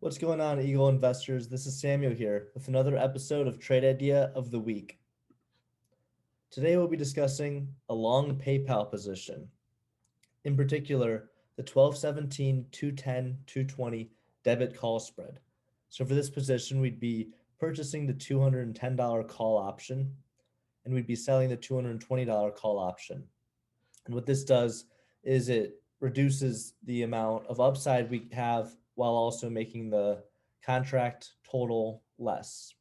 What's going on, Eagle investors? This is Samuel here with another episode of Trade Idea of the Week. Today we'll be discussing a long PayPal position, in particular the 1217, 210, 220 debit call spread. So for this position, we'd be purchasing the $210 call option and we'd be selling the $220 call option. And what this does is it reduces the amount of upside we have while also making the contract total less.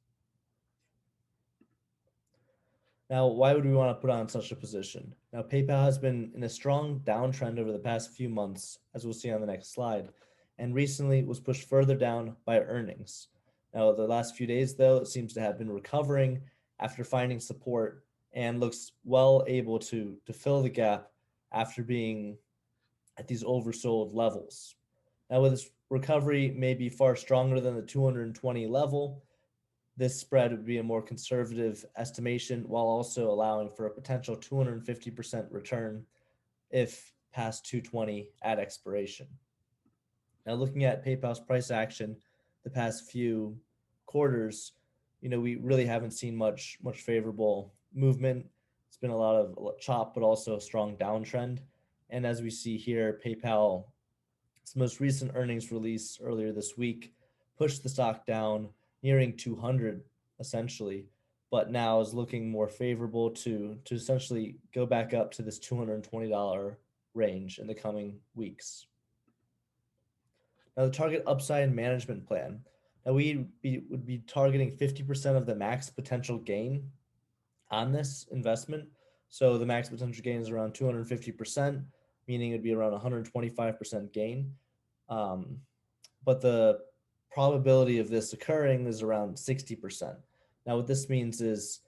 Now, why would we want to put on such a position? Now, PayPal has been in a strong downtrend over the past few months, as we'll see on the next slide, and recently was pushed further down by earnings. Now, the last few days, though, it seems to have been recovering after finding support and looks well able to fill the gap after being at these oversold levels. Now, with this recovery may be far stronger than the 220 level, this spread would be a more conservative estimation while also allowing for a potential 250% return if past 220 at expiration. Now, looking at PayPal's price action the past few quarters, we really haven't seen much favorable movement. It's been a lot of chop, but also a strong downtrend. And as we see here, PayPal's most recent earnings release earlier this week pushed the stock down nearing 200 essentially, but now is looking more favorable to essentially go back up to this $220 range in the coming weeks. Now, the target upside management plan. Now, we would be targeting 50% of the max potential gain on this investment. So the max potential gain is around 250%, meaning it'd be around 125% gain. But the probability of this occurring is around 60%. Now, what this means is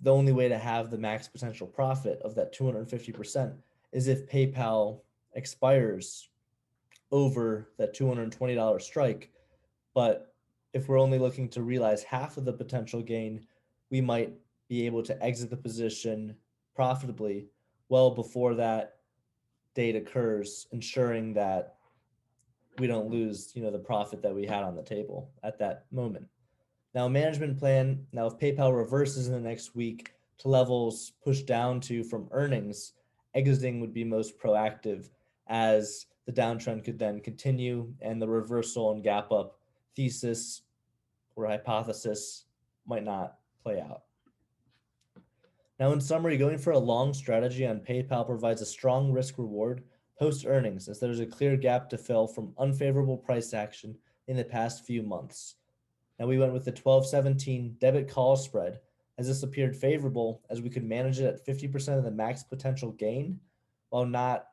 the only way to have the max potential profit of that 250% is if PayPal expires over that $220 strike. But if we're only looking to realize half of the potential gain, we might be able to exit the position profitably well before that date occurs, ensuring that we don't lose, the profit that we had on the table at that moment. Now, management plan. Now, if PayPal reverses in the next week to levels pushed down to from earnings, exiting would be most proactive, as the downtrend could then continue and the reversal and gap up thesis or hypothesis might not play out. Now, in summary, going for a long strategy on PayPal provides a strong risk reward post earnings, as there's a clear gap to fill from unfavorable price action in the past few months. Now, we went with the 1217 debit call spread, as this appeared favorable as we could manage it at 50% of the max potential gain while not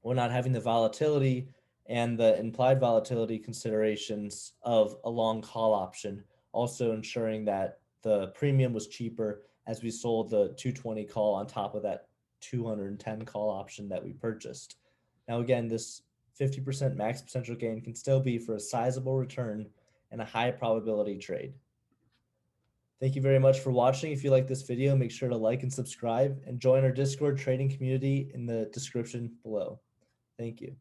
having the volatility and the implied volatility considerations of a long call option, also ensuring that the premium was cheaper as we sold the 220 call on top of that 210 call option that we purchased. Now, again, this 50% max potential gain can still be for a sizable return and a high probability trade. Thank you very much for watching. If you like this video, make sure to like and subscribe and join our Discord trading community in the description below. Thank you.